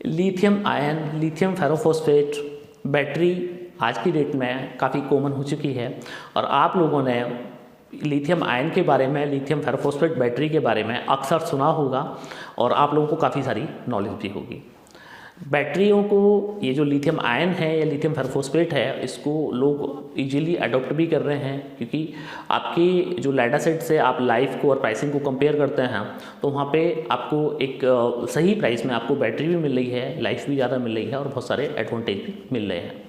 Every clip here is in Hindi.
लिथियम आयन, लिथियम फेरोफॉस्फेट बैटरी आज की डेट में काफ़ी कॉमन हो चुकी है और आप लोगों ने लिथियम आयन के बारे में, लिथियम फेरोफॉस्फेट बैटरी के बारे में अक्सर सुना होगा और आप लोगों को काफ़ी सारी नॉलेज भी होगी। बैटरियों को, ये जो लिथियम आयन है या लिथियम फेरोफॉस्फेट है, इसको लोग इजीली अडॉप्ट भी कर रहे हैं क्योंकि आपकी जो लेड एसिड से आप लाइफ को और प्राइसिंग को कंपेयर करते हैं तो वहाँ पे आपको एक सही प्राइस में आपको बैटरी भी मिल रही है, लाइफ भी ज़्यादा मिल रही है और बहुत सारे एडवांटेज भी मिल रहे हैं।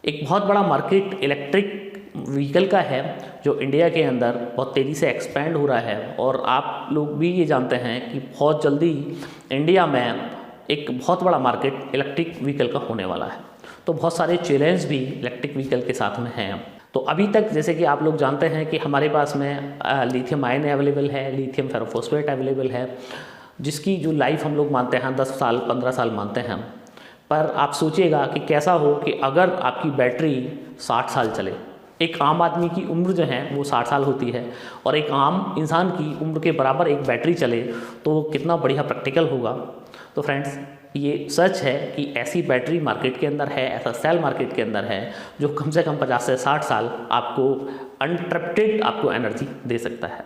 एक बहुत बड़ा मार्केट इलेक्ट्रिक व्हीकल का है जो इंडिया के अंदर बहुत तेज़ी से एक्सपेंड हो रहा है और आप लोग भी ये जानते हैं कि बहुत जल्दी इंडिया में एक बहुत बड़ा मार्केट इलेक्ट्रिक व्हीकल का होने वाला है। तो बहुत सारे चैलेंज भी इलेक्ट्रिक व्हीकल के साथ में हैं। तो अभी तक जैसे कि आप लोग जानते हैं कि हमारे पास में लिथियम आयन अवेलेबल है, लिथियम फेरोफॉस्फेट अवेलेबल है, जिसकी जो लाइफ हम लोग मानते हैं 10 साल 15 साल मानते हैं। पर आप सोचिएगा कि कैसा हो कि अगर आपकी बैटरी 60 साल चले। एक आम आदमी की उम्र जो है वो 60 साल होती है और एक आम इंसान की उम्र के बराबर एक बैटरी चले तो कितना बढ़िया प्रैक्टिकल होगा। तो फ्रेंड्स, ये सच है कि ऐसी बैटरी मार्केट के अंदर है, ऐसा सेल मार्केट के अंदर है जो कम से कम 50 से 60 साल आपको अनइंटरप्टेड आपको एनर्जी दे सकता है।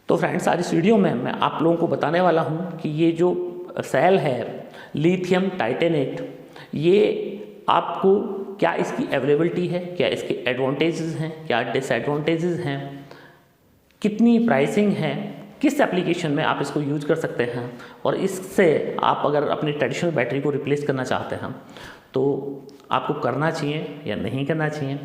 तो फ्रेंड्स, आज इस वीडियो में मैं आप लोगों को बताने वाला हूँ कि ये जो सेल है लिथियम टाइटेनेट, ये आपको क्या इसकी अवेलेबिलिटी है, क्या इसके एडवांटेजेस हैं, क्या डिसएडवांटेजेस हैं, कितनी प्राइसिंग है, किस एप्लीकेशन में आप इसको यूज कर सकते हैं और इससे आप अगर अपनी ट्रेडिशनल बैटरी को रिप्लेस करना चाहते हैं तो आपको करना चाहिए या नहीं करना चाहिए।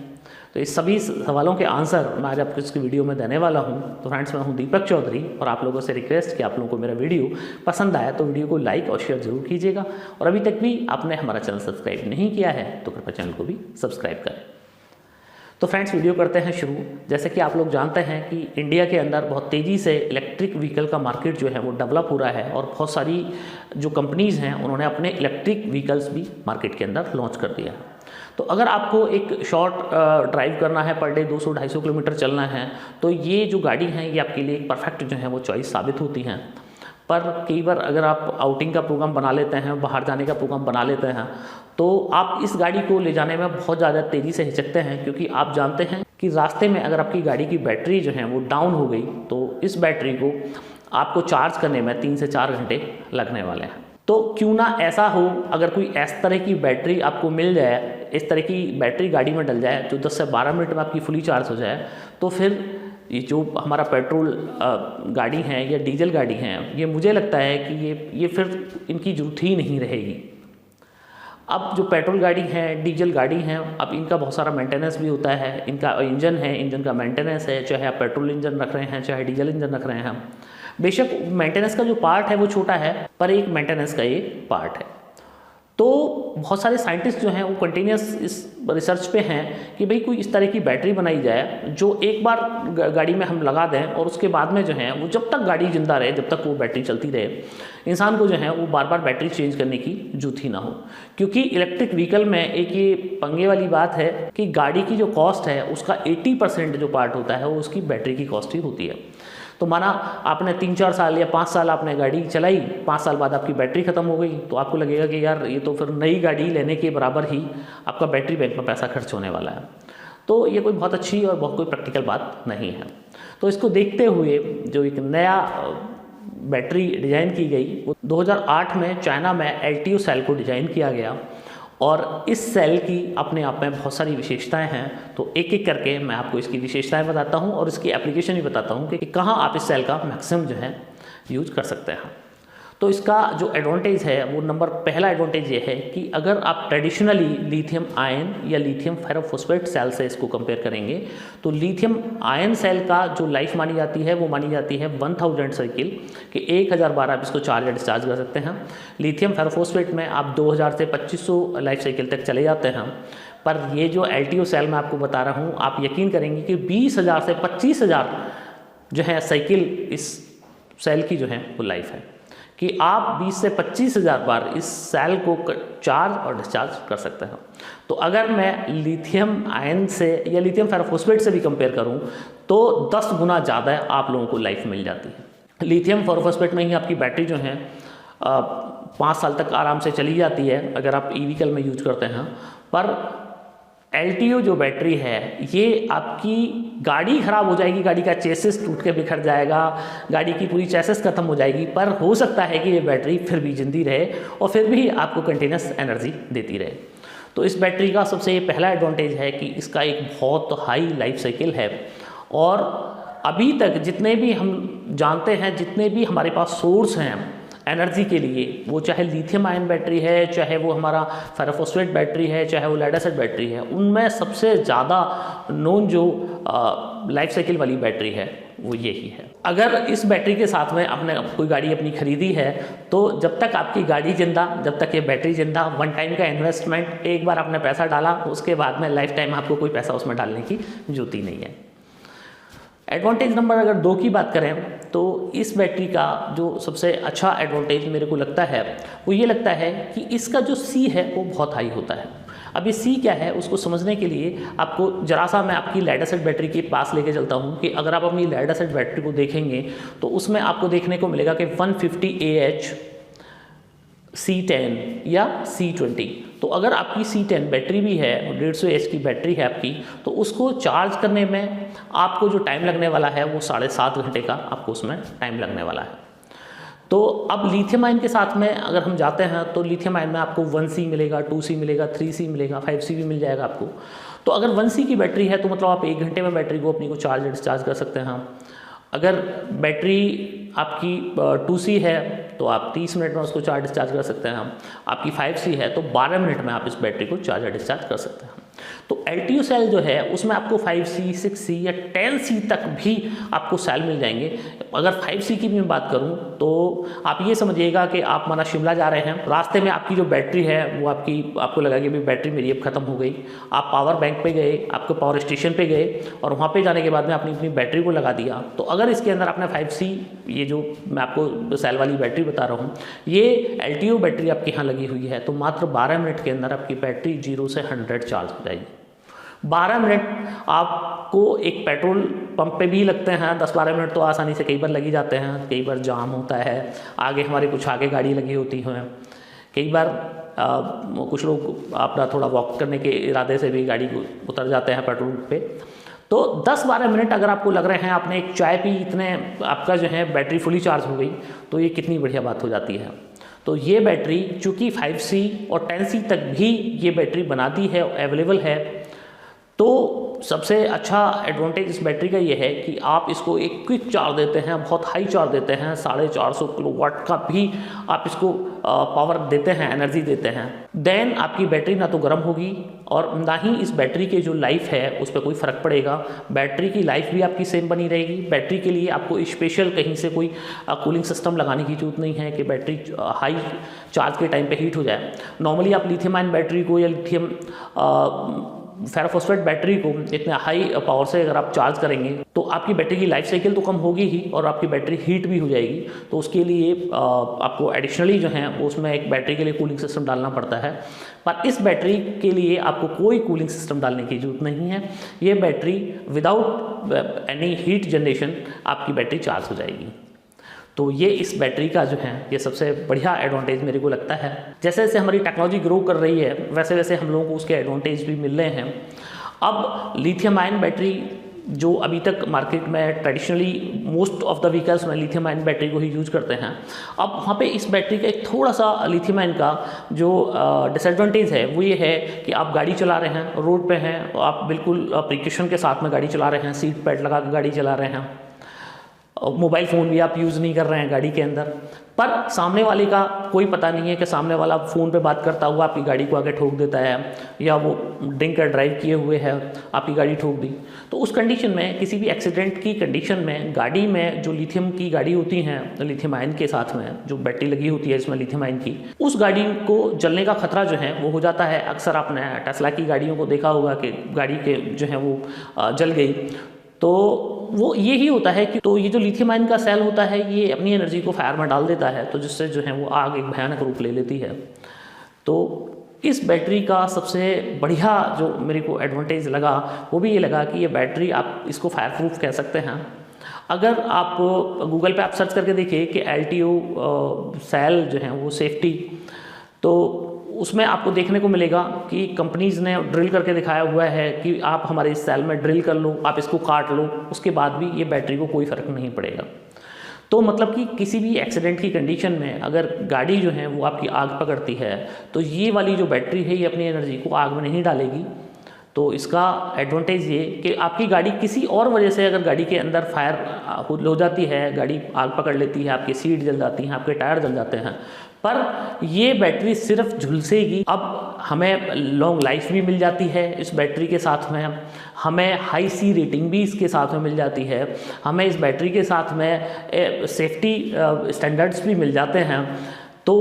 तो इस सभी सवालों के आंसर मैं आज आपको इसकी वीडियो में देने वाला हूं। तो फ्रेंड्स, मैं हूं दीपक चौधरी और आप लोगों से रिक्वेस्ट कि आप लोगों को मेरा वीडियो पसंद आया तो वीडियो को लाइक और शेयर जरूर कीजिएगा और अभी तक भी आपने हमारा चैनल सब्सक्राइब नहीं किया है तो कृपया चैनल को भी सब्सक्राइब करें। तो फ्रेंड्स, वीडियो करते हैं शुरू। जैसे कि आप लोग जानते हैं कि इंडिया के अंदर बहुत तेज़ी से इलेक्ट्रिक व्हीकल का मार्केट जो है वो डेवलप हो रहा है और बहुत सारी जो कंपनीज़ हैं उन्होंने अपने इलेक्ट्रिक व्हीकल्स भी मार्केट के अंदर लॉन्च कर दिया है। तो अगर आपको एक शॉर्ट ड्राइव करना है, पर डे 200-250 किलोमीटर चलना है, तो ये जो गाड़ी है ये आपके लिए एक परफेक्ट जो है वो चॉइस साबित होती हैं। पर कई बार अगर आप आउटिंग का प्रोग्राम बना लेते हैं, बाहर जाने का प्रोग्राम बना लेते हैं, तो आप इस गाड़ी को ले जाने में बहुत ज़्यादा तेज़ी से हिचकते हैं क्योंकि आप जानते हैं कि रास्ते में अगर आपकी गाड़ी की बैटरी जो है वो डाउन हो गई तो इस बैटरी को आपको चार्ज करने में 3 से 4 घंटे लगने वाले हैं। तो क्यों ना ऐसा हो, अगर कोई इस तरह की बैटरी आपको मिल जाए, इस तरह की बैटरी गाड़ी में डल जाए जो 10 से 12 मिनट में आपकी फुली चार्ज हो जाए, तो फिर ये जो हमारा पेट्रोल गाड़ी है या डीजल गाड़ी है, ये मुझे लगता है कि ये फिर इनकी ज़रूरत ही नहीं रहेगी। अब जो पेट्रोल गाड़ी है, डीजल गाड़ी हैं, अब इनका बहुत सारा मेंटेनेंस भी होता है। इनका इंजन है, इंजन का मेंटेनेंस है, चाहे आप पेट्रोल इंजन रख रहे हैं चाहे डीजल इंजन रख रहे हैं। बेशक मेंटेनेंस का जो पार्ट है वो छोटा है, पर एक मेंटेनेंस का ये पार्ट है। तो बहुत सारे साइंटिस्ट जो हैं वो कंटिन्यूस इस रिसर्च पे हैं कि भाई कोई इस तरह की बैटरी बनाई जाए जो एक बार गाड़ी में हम लगा दें और उसके बाद में जो है वो जब तक गाड़ी जिंदा रहे, जब तक वो बैटरी चलती रहे, इंसान को जो है वो बार बार बैटरी चेंज करने की जरूरत ही ना हो। क्योंकि इलेक्ट्रिक व्हीकल में एक ये पंगे वाली बात है कि गाड़ी की जो कॉस्ट है उसका 80% जो पार्ट होता है वो उसकी बैटरी की कॉस्ट ही होती है। तो माना आपने 3-4 साल या 5 साल आपने गाड़ी चलाई, 5 साल बाद आपकी बैटरी ख़त्म हो गई तो आपको लगेगा कि यार ये तो फिर नई गाड़ी लेने के बराबर ही आपका बैटरी बैंक में पैसा खर्च होने वाला है। तो ये कोई बहुत अच्छी और बहुत कोई प्रैक्टिकल बात नहीं है। तो इसको देखते हुए जो एक नया बैटरी डिज़ाइन की गई वो 2008 में चाइना में LTO सेल को डिज़ाइन किया गया और इस सेल की अपने आप में बहुत सारी विशेषताएं हैं। तो एक एक करके मैं आपको इसकी विशेषताएं बताता हूं और इसकी एप्लीकेशन भी बताता हूं कि कहां आप इस सेल का मैक्सिमम जो है यूज कर सकते हैं। तो इसका जो एडवांटेज है वो पहला एडवांटेज ये है कि अगर आप ट्रेडिशनली लिथियम आयन या लिथियम फेरोफॉस्फेट सेल से इसको कंपेयर करेंगे तो लिथियम आयन सेल का जो लाइफ मानी जाती है वो मानी जाती है 1000 साइकिल कि 1000 बार आप इसको चार्ज या डिस्चार्ज कर सकते हैं। लिथियम फेरोफॉस्फेट में आप 2000 से 2500 लाइफ साइकिल तक चले जाते हैं। पर ये जो LTO सेल मैं आपको बता रहा हूँ, आप यकीन करेंगे कि 20,000 से 25,000 जो है साइकिल इस सेल की जो है वो लाइफ है कि आप 20 से 25,000 बार इस सेल को चार्ज और डिस्चार्ज कर सकते हैं। तो अगर मैं लिथियम आयन से या लिथियम फेरोफॉस्फेट से भी कंपेयर करूं तो 10 गुना ज़्यादा आप लोगों को लाइफ मिल जाती है। लिथियम फेरोफॉस्फेट में ही आपकी बैटरी जो है 5 साल तक आराम से चली जाती है अगर आप ई व्हीकल में यूज करते हैं। पर LTO जो बैटरी है ये आपकी गाड़ी ख़राब हो जाएगी, गाड़ी का चेसिस टूट के बिखर जाएगा, गाड़ी की पूरी चेसिस ख़त्म हो जाएगी, पर हो सकता है कि ये बैटरी फिर भी जिंदी रहे और फिर भी आपको कंटिन्यूस एनर्जी देती रहे। तो इस बैटरी का सबसे पहला एडवांटेज है कि इसका एक बहुत हाई लाइफ साइकिल है। और अभी तक जितने भी हम जानते हैं, जितने भी हमारे पास सोर्स हैं एनर्जी के लिए, वो चाहे लिथियम आयन बैटरी है, चाहे वो हमारा फेरोफॉस्फेट बैटरी है, चाहे वो लेड एसिड बैटरी है, उनमें सबसे ज़्यादा नोन जो लाइफ साइकिल वाली बैटरी है वो यही है। अगर इस बैटरी के साथ में आपने कोई गाड़ी अपनी खरीदी है तो जब तक आपकी गाड़ी जिंदा, जब तक ये बैटरी जिंदा, वन टाइम का इन्वेस्टमेंट, एक बार आपने पैसा डाला उसके बाद में लाइफ टाइम आपको कोई पैसा उसमें डालने की जरूरत ही नहीं है। एडवांटेज नंबर अगर 2 की बात करें तो इस बैटरी का जो सबसे अच्छा एडवांटेज मेरे को लगता है वो ये लगता है कि इसका जो C है वो बहुत हाई होता है। अब ये C क्या है उसको समझने के लिए आपको जरा सा मैं आपकी लेड एसिड बैटरी के पास लेके चलता हूँ कि अगर आप अपनी लेड एसिड बैटरी को देखेंगे तो उसमें आपको देखने को मिलेगा कि 150 AH C10 या C20। तो अगर आपकी C10 बैटरी भी है, 150 AH की बैटरी है आपकी, तो उसको चार्ज करने में आपको जो टाइम लगने वाला है वो 7.5 घंटे का आपको उसमें टाइम लगने वाला है। तो अब लिथियम आयन के साथ में अगर हम जाते हैं तो लिथियम आयन में आपको 1C मिलेगा, 2C मिलेगा, 3C मिलेगा, 5C भी मिल जाएगा आपको। तो अगर 1C की बैटरी है तो मतलब आप 1 घंटे में बैटरी को अपनी को चार्ज डिस्चार्ज कर सकते हैं। अगर बैटरी आपकी 2C है तो आप 30 मिनट में उसको चार्ज डिस्चार्ज कर सकते हैं। आपकी 5C है तो 12 मिनट में आप इस बैटरी को चार्ज डिस्चार्ज कर सकते हैं। तो LTO सेल जो है उसमें आपको 5C, 6C या 10C तक भी आपको सेल मिल जाएंगे। अगर 5C की भी मैं बात करूं तो आप ये समझिएगा कि आप माना शिमला जा रहे हैं, रास्ते में आपकी जो बैटरी है वो आपको लगा कि भाई बैटरी मेरी अब ख़त्म हो गई। आप पावर बैंक पे गए, आपको पावर स्टेशन पे गए और वहाँ पे जाने के बाद में आपने अपनी बैटरी को लगा दिया। तो अगर इसके अंदर आपने 5C, ये जो मैं आपको सेल वाली बैटरी बता रहा हूँ, ये LTO बैटरी आपके यहाँ लगी हुई है तो मात्र 12 मिनट के अंदर आपकी बैटरी 0 से 100 चार्ज हो जाएगी। 12 मिनट आपको एक पेट्रोल पंप पे भी लगते हैं, 10-12 मिनट तो आसानी से कई बार लगी जाते हैं। कई बार जाम होता है, आगे हमारे कुछ आगे गाड़ी लगी होती है, कई बार कुछ लोग अपना थोड़ा वॉक करने के इरादे से भी गाड़ी को उतर जाते हैं पेट्रोल पे। तो 10-12 मिनट अगर आपको लग रहे हैं, आपने एक चाय पी, इतने आपका जो है बैटरी फुली चार्ज हो गई, तो ये कितनी बढ़िया बात हो जाती है। तो ये बैटरी चूँकि 5C और 10C तक भी ये बैटरी बनाती है, अवेलेबल है, तो सबसे अच्छा एडवांटेज इस बैटरी का ये है कि आप इसको एक क्विक चार्ज देते हैं, बहुत हाई चार्ज देते हैं, 450 किलोवाट का भी आप इसको पावर देते हैं, एनर्जी देते हैं, देन आपकी बैटरी ना तो गर्म होगी और ना ही इस बैटरी के जो लाइफ है उस पर कोई फ़र्क पड़ेगा। बैटरी की लाइफ भी आपकी सेम बनी रहेगी। बैटरी के लिए आपको स्पेशल कहीं से कोई कूलिंग सिस्टम लगाने की जरूरत नहीं है कि बैटरी हाई चार्ज के टाइम पे हीट हो जाए। नॉर्मली आप लिथियम आयन बैटरी को या लिथियम फेरोफॉस्फेट बैटरी को इतने हाई पावर से अगर आप चार्ज करेंगे तो आपकी बैटरी की लाइफ साइकिल तो कम होगी ही और आपकी बैटरी हीट भी हो जाएगी। तो उसके लिए आपको एडिशनली जो है वो उसमें एक बैटरी के लिए कूलिंग सिस्टम डालना पड़ता है। पर इस बैटरी के लिए आपको कोई कूलिंग सिस्टम डालने की जरूरत नहीं है। ये battery without any heat generation आपकी बैटरी चार्ज हो जाएगी। तो ये इस बैटरी का जो है ये सबसे बढ़िया एडवांटेज मेरे को लगता है। जैसे जैसे हमारी टेक्नोलॉजी ग्रो कर रही है वैसे वैसे हम लोगों को उसके एडवांटेज भी मिल रहे हैं। अब लिथियम आयन बैटरी जो अभी तक मार्केट में traditionally most of the vehicles में लिथियम आयन बैटरी को ही यूज करते हैं। अब वहाँ पे इस बैटरी का एक थोड़ा सा लिथियम आयन का जो डिसएडवांटेज है वो ये है कि आप गाड़ी चला रहे हैं, रोड पे हैं, आप बिल्कुल प्रिकॉशन के साथ में गाड़ी चला रहे हैं, सीट बेल्ट लगा के गाड़ी चला रहे हैं, मोबाइल फ़ोन भी आप यूज़ नहीं कर रहे हैं गाड़ी के अंदर, पर सामने वाले का कोई पता नहीं है कि सामने वाला फ़ोन पे बात करता हुआ आपकी गाड़ी को आगे ठोक देता है या वो ड्रिंक कर ड्राइव किए हुए है आपकी गाड़ी ठोक दी। तो उस कंडीशन में, किसी भी एक्सीडेंट की कंडीशन में, गाड़ी में जो लिथियम की गाड़ी होती हैं, लिथियम आयन के साथ में जो बैटरी लगी होती है इसमें लिथियम आयन की, उस गाड़ी को जलने का खतरा जो है वो हो जाता है। अक्सर आपने टेस्ला की गाड़ियों को देखा होगा कि गाड़ी के जो है वो जल गई। तो वो यही होता है कि तो ये जो लिथियम आयन का सेल होता है ये अपनी एनर्जी को फायर में डाल देता है, तो जिससे जो है वो आग एक भयानक रूप ले लेती है। तो इस बैटरी का सबसे बढ़िया जो मेरे को एडवांटेज लगा वो भी ये लगा कि ये बैटरी आप इसको फायर प्रूफ कह सकते हैं। अगर आप गूगल पे आप सर्च करके देखिए कि LTO सेल जो है वो सेफ्टी, तो उसमें आपको देखने को मिलेगा कि कंपनीज़ ने ड्रिल करके दिखाया हुआ है कि आप हमारे इस सेल में ड्रिल कर लो, आप इसको काट लो, उसके बाद भी ये बैटरी को कोई फ़र्क नहीं पड़ेगा। तो मतलब कि किसी भी एक्सीडेंट की कंडीशन में अगर गाड़ी जो है वो आपकी आग पकड़ती है, तो ये वाली जो बैटरी है ये अपनी एनर्जी को आग में नहीं डालेगी। तो इसका एडवांटेज ये कि आपकी गाड़ी किसी और वजह से अगर गाड़ी के अंदर फायर हो जाती है, गाड़ी आग पकड़ लेती है, आपकी सीट जल जाती है, आपके टायर जल जाते हैं, पर ये बैटरी सिर्फ झुलसेगी। अब हमें लॉन्ग लाइफ भी मिल जाती है इस बैटरी के साथ में, हमें हाई सी रेटिंग भी इसके साथ में मिल जाती है, हमें इस बैटरी के साथ में सेफ्टी स्टैंडर्ड्स भी मिल जाते हैं। तो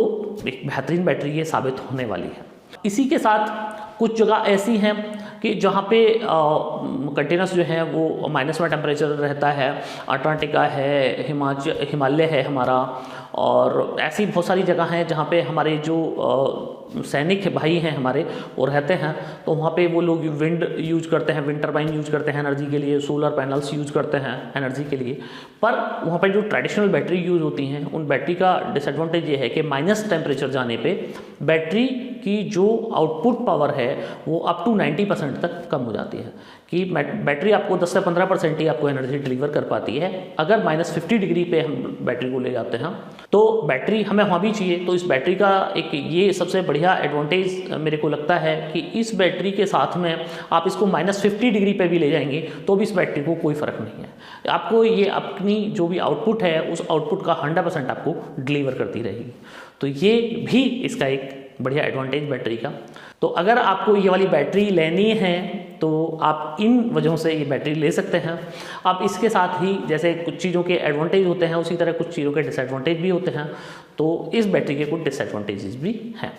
एक बेहतरीन बैटरी ये साबित होने वाली है। इसी के साथ कुछ जगह ऐसी हैं कि जहाँ पे कंटिन्यूस जो है वो माइनस में टेम्परेचर रहता है, अंटार्कटिका है, हिमालय है हमारा, और ऐसी बहुत सारी जगह हैं जहाँ पे हमारे जो सैनिक भाई हैं हमारे वो रहते हैं। तो वहाँ पे वो लोग विंड यूज करते हैं, विंड टरबाइन यूज करते हैं एनर्जी के लिए, सोलर पैनल्स यूज करते हैं एनर्जी के लिए। पर वहाँ पे जो ट्रेडिशनल बैटरी यूज होती हैं उन बैटरी का डिसएडवांटेज ये है कि माइनस टेम्परेचर जाने पे बैटरी की जो आउटपुट पावर है वो अप टू 90% तक कम हो जाती है, कि बैटरी आपको 10 से 15% ही आपको एनर्जी डिलीवर कर पाती है। अगर -50 डिग्री पे हम बैटरी को ले जाते हैं तो बैटरी हमें वहाँ भी चाहिए। तो इस बैटरी का एक ये सबसे बढ़िया एडवांटेज मेरे को लगता है कि इस बैटरी के साथ में आप इसको -50 डिग्री पे भी ले जाएंगे तो भी इस बैटरी को कोई फ़र्क नहीं है। आपको ये अपनी जो भी आउटपुट है उस आउटपुट का 100% आपको डिलीवर करती रहेगी। तो ये भी इसका एक बढ़िया एडवांटेज बैटरी का। तो अगर आपको ये वाली बैटरी लेनी है तो आप इन वजहों से ये बैटरी ले सकते हैं। आप इसके साथ ही जैसे कुछ चीज़ों के एडवांटेज होते हैं उसी तरह कुछ चीज़ों के डिसएडवांटेज भी होते हैं। तो इस बैटरी के कुछ डिसएडवांटेजेस भी हैं।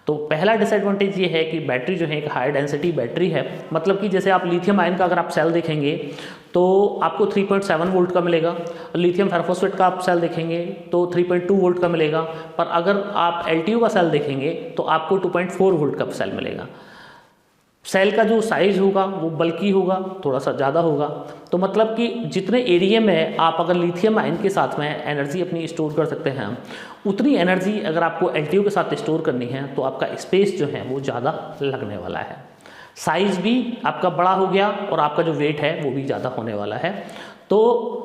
तो पहला डिसएडवांटेज ये है कि बैटरी जो है एक हाई डेंसिटी बैटरी है, मतलब कि जैसे आप लिथियम आयन का अगर आप सेल देखेंगे तो आपको 3.7 वोल्ट का मिलेगा, लिथियम फेरोफॉस्फेट का आप सेल देखेंगे तो 3.2 वोल्ट का मिलेगा, पर अगर आप LTO का सेल देखेंगे तो आपको 2.4 वोल्ट का सेल मिलेगा। सेल का जो साइज़ होगा वो बल्कि होगा, थोड़ा सा ज़्यादा होगा। तो मतलब कि जितने एरिया में आप अगर लिथियम आयन के साथ में एनर्जी अपनी स्टोर कर सकते हैं, उतनी एनर्जी अगर आपको LTO के साथ स्टोर करनी है तो आपका स्पेस जो है वो ज़्यादा लगने वाला है। साइज़ भी आपका बड़ा हो गया और आपका जो वेट है वो भी ज़्यादा होने वाला है। तो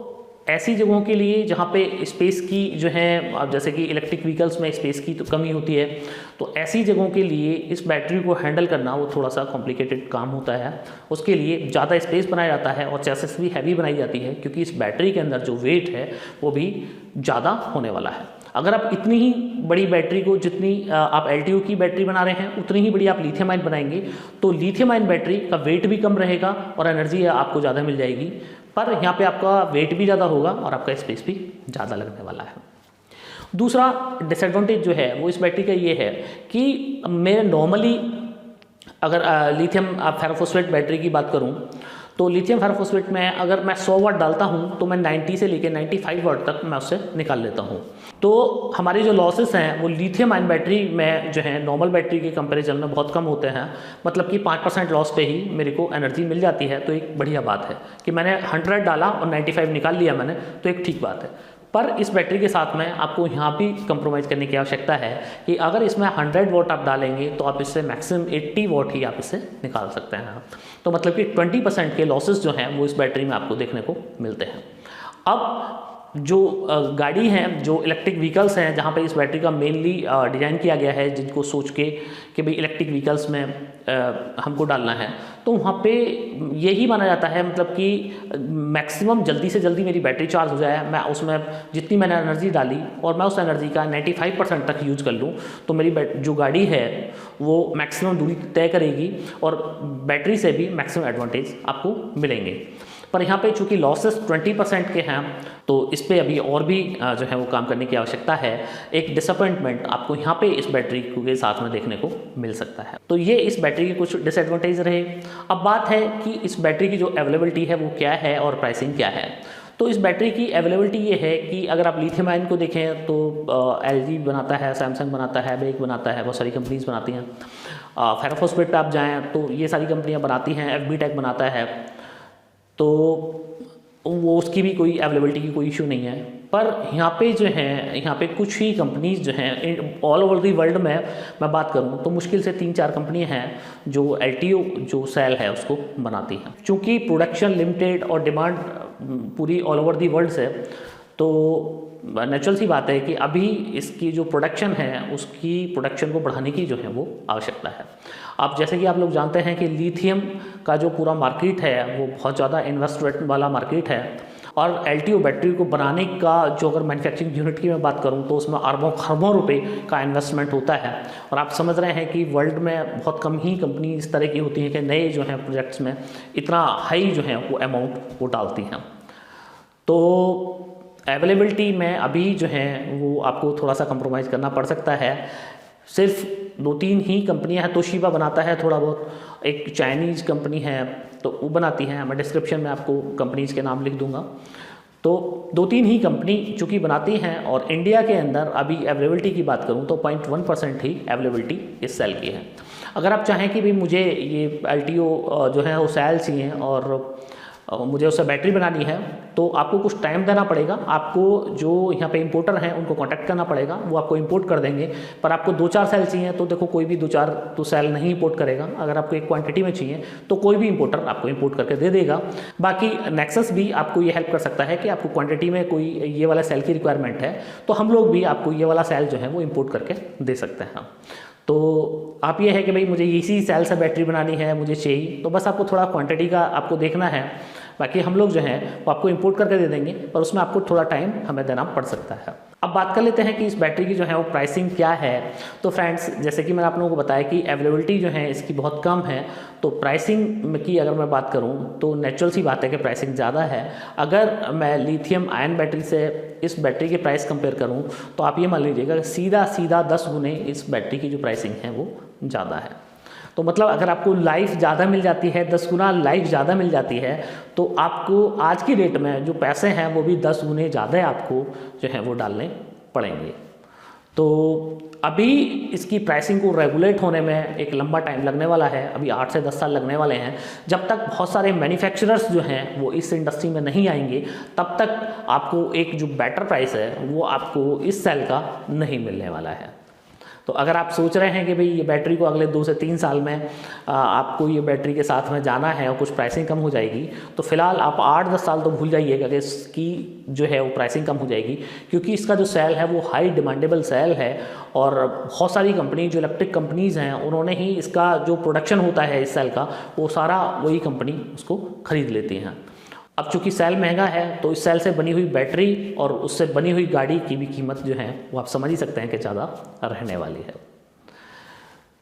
ऐसी जगहों के लिए जहाँ पे स्पेस की जो है, जैसे कि इलेक्ट्रिक व्हीकल्स में स्पेस की तो कमी होती है, तो ऐसी जगहों के लिए इस बैटरी को हैंडल करना वो थोड़ा सा कॉम्प्लिकेटेड काम होता है। उसके लिए ज़्यादा स्पेस बनाया जाता है और चेसिस भी हैवी बनाई जाती है, क्योंकि इस बैटरी के अंदर जो वेट है वो भी ज़्यादा होने वाला है। अगर आप इतनी ही बड़ी बैटरी को, जितनी आप LTO की बैटरी बना रहे हैं उतनी ही बड़ी आप लिथियम आयन बनाएंगे तो लिथियम आयन बैटरी का वेट भी कम रहेगा और एनर्जी आपको ज़्यादा मिल जाएगी, पर यहाँ पे आपका वेट भी ज़्यादा होगा और आपका स्पेस भी ज़्यादा लगने वाला है। दूसरा डिसएडवांटेज जो है वो इस बैटरी का ये है कि मैं नॉर्मली अगर लिथियम फेरोफॉस्फेट बैटरी की बात करूँ तो लिथियम फेरोफॉस्फेट में अगर मैं 100 वाट डालता हूँ तो मैं 90 से लेकर 95 वाट तक मैं उससे निकाल लेता हूँ। तो हमारे जो लॉसेस हैं वो लिथियम आयन बैटरी में जो है नॉर्मल बैटरी के कंपैरिजन में बहुत कम होते हैं, मतलब कि 5% लॉस पे ही मेरे को एनर्जी मिल जाती है। तो एक बढ़िया बात है कि मैंने 100 डाला और 95 निकाल लिया मैंने, तो एक ठीक बात है। पर इस बैटरी के साथ में आपको यहाँ भी कंप्रोमाइज़ करने की आवश्यकता है कि अगर इसमें 100 वाट आप डालेंगे तो आप इससे मैक्सिमम 80 वाट ही आप इससे निकाल सकते हैं। तो मतलब कि 20% के लॉसेस जो हैं वो इस बैटरी में आपको देखने को मिलते हैं। अब जो गाड़ी हैं, जो इलेक्ट्रिक व्हीकल्स हैं जहाँ पे इस बैटरी का मेनली डिज़ाइन किया गया है, जिनको सोच के कि भाई इलेक्ट्रिक व्हीकल्स में हमको डालना है, तो वहाँ पे यही माना जाता है मतलब कि मैक्सिमम जल्दी से जल्दी मेरी बैटरी चार्ज हो जाए, मैं उसमें जितनी मैंने एनर्जी डाली और मैं उस एनर्जी का 95% तक यूज़ कर लूँ तो मेरी जो गाड़ी है वो मैक्सिमम दूरी तय करेगी और बैटरी से भी मैक्सिमम एडवांटेज आपको मिलेंगे। पर यहाँ पे चूँकि लॉसेस 20% के हैं तो इस पर अभी और भी जो है वो काम करने की आवश्यकता है। एक डिसअपॉइंटमेंट आपको यहाँ पे इस बैटरी के साथ में देखने को मिल सकता है। तो ये इस बैटरी के कुछ डिसएडवांटेज रहे। अब बात है कि इस बैटरी की जो अवेलेबिलिटी है वो क्या है और प्राइसिंग क्या है। तो इस बैटरी की अवेलेबिलिटी ये है कि अगर आप लिथियम आयन को देखें तो LG बनाता है, सैमसंग बनाता है, बेक बनाता है, बहुत सारी कंपनीज बनाती हैं। फेरोफॉस्फेट पे आप जाएँ तो ये सारी कंपनियाँ बनाती हैं, FB टेक बनाता है। तो वो उसकी भी कोई अवेलेबिलिटी की कोई इशू नहीं है। पर यहाँ पे जो है, यहाँ पे कुछ ही कंपनीज जो हैं ऑल ओवर दी वर्ल्ड में मैं बात करूँ तो मुश्किल से 3-4 कंपनियाँ हैं जो LTO जो सेल है उसको बनाती हैं। चूँकि प्रोडक्शन लिमिटेड और डिमांड पूरी ऑल ओवर दी वर्ल्ड से, तो नेचुरल सी बात है कि अभी इसकी जो प्रोडक्शन है उसकी प्रोडक्शन को बढ़ाने की जो है वो आवश्यकता है। अब जैसे कि आप लोग जानते हैं कि लिथियम का जो पूरा मार्केट है वो बहुत ज़्यादा इन्वेस्टमेंट वाला मार्केट है, और LTO बैटरी को बनाने का जो अगर मैन्युफैक्चरिंग यूनिट की मैं बात करूं तो उसमें अरबों खरबों रुपए का इन्वेस्टमेंट होता है। और आप समझ रहे हैं कि वर्ल्ड में बहुत कम ही कंपनी इस तरह की होती हैं कि नए जो हैं प्रोजेक्ट्स में इतना हाई जो है वो अमाउंट वो डालती हैं। तो अवेलेबिलिटी में अभी जो है वो आपको थोड़ा सा कंप्रोमाइज़ करना पड़ सकता है। सिर्फ 2-3 ही कंपनियां हैं। तोशिबा बनाता है थोड़ा बहुत, एक चाइनीज़ कंपनी है तो वो बनाती है, मैं डिस्क्रिप्शन में आपको कंपनीज़ के नाम लिख दूंगा। तो 2-3 ही कंपनी चूँकि बनाती हैं, और इंडिया के अंदर अभी अवेलेबिलिटी की बात करूँ तो 0.1% ही अवेलेबिलिटी इस सेल की है। अगर आप चाहें कि भाई मुझे ये LTO जो है वो सेल चाहिए और मुझे उससे बैटरी बनानी है, तो आपको कुछ टाइम देना पड़ेगा। आपको जो यहाँ पे इंपोर्टर हैं उनको कांटेक्ट करना पड़ेगा, वो आपको इंपोर्ट कर देंगे। पर आपको 2-4 सेल चाहिए तो देखो कोई भी 2-4 तो सेल नहीं इंपोर्ट करेगा। अगर आपको एक क्वांटिटी में चाहिए तो कोई भी इंपोर्टर आपको इंपोर्ट करके दे देगा। बाकी नेक्सस भी आपको ये हेल्प कर सकता है कि आपको क्वान्टिटी में कोई ये वाला सेल की रिक्वायरमेंट है तो हम लोग भी आपको ये वाला सेल जो है वो इम्पोर्ट करके दे सकते हैं। तो आप ये है कि भाई मुझे इसी सेल से बैटरी बनानी है, मुझे चाहिए, तो बस आपको थोड़ा क्वांटिटी का आपको देखना है। बाकी हम लोग जो हैं वो आपको इंपोर्ट करके दे देंगे, पर उसमें आपको थोड़ा टाइम हमें देना पड़ सकता है। अब बात कर लेते हैं कि इस बैटरी की जो है वो प्राइसिंग क्या है। तो फ्रेंड्स, जैसे कि मैंने आप लोगों को बताया कि अवेलेबिलिटी जो है इसकी बहुत कम है, तो प्राइसिंग की अगर मैं बात करूं तो नेचुरल सी बात है कि प्राइसिंग ज़्यादा है। अगर मैं लिथियम आयन बैटरी से इस बैटरी के प्राइस कंपेयर करूं तो आप ये मान लीजिएगा कि सीधा 10 गुने इस बैटरी की जो प्राइसिंग है वो ज़्यादा है। तो मतलब अगर आपको लाइफ ज़्यादा मिल जाती है, 10 गुना लाइफ ज़्यादा मिल जाती है, तो आपको आज की डेट में जो पैसे हैं वो भी 10 गुने ज़्यादा आपको जो है वो डालने पड़ेंगे। तो अभी इसकी प्राइसिंग को रेगुलेट होने में एक लंबा टाइम लगने वाला है। अभी 8 से 10 साल लगने वाले हैं। जब तक बहुत सारे मैन्युफैक्चरर्स जो हैं वो इस इंडस्ट्री में नहीं आएंगे, तब तक आपको एक जो बेटर प्राइस है वो आपको इस सेल का नहीं मिलने वाला है। तो अगर आप सोच रहे हैं कि भाई ये बैटरी को अगले 2 से 3 साल में आपको ये बैटरी के साथ में जाना है और कुछ प्राइसिंग कम हो जाएगी, तो फिलहाल आप 8-10 साल तो भूल जाइएगा कि इसकी जो है वो प्राइसिंग कम हो जाएगी, क्योंकि इसका जो सेल है वो हाई डिमांडेबल सेल है। और बहुत सारी कंपनी जो इलेक्ट्रिक कंपनीज़ हैं उन्होंने ही इसका जो प्रोडक्शन होता है इस सेल का वो सारा वही कंपनी उसको खरीद लेती हैं। अब चूंकि सेल महंगा है तो इस सेल से बनी हुई बैटरी और उससे बनी हुई गाड़ी की भी कीमत जो है वो आप समझ ही सकते हैं कि ज़्यादा रहने वाली है।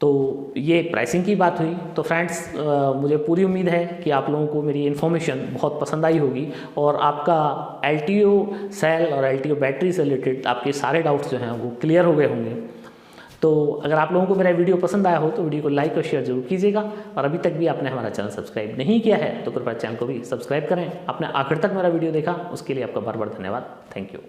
तो ये प्राइसिंग की बात हुई। तो फ्रेंड्स, मुझे पूरी उम्मीद है कि आप लोगों को मेरी इन्फॉर्मेशन बहुत पसंद आई होगी और आपका LTO सेल और LTO बैटरी से रिलेटेड आपके सारे डाउट्स जो हैं वो क्लियर हो गए होंगे। तो अगर आप लोगों को मेरा वीडियो पसंद आया हो तो वीडियो को लाइक और शेयर जरूर कीजिएगा, और अभी तक भी आपने हमारा चैनल सब्सक्राइब नहीं किया है तो कृपया चैनल को भी सब्सक्राइब करें। आपने आखिर तक मेरा वीडियो देखा उसके लिए आपका बार बार धन्यवाद। Thank you.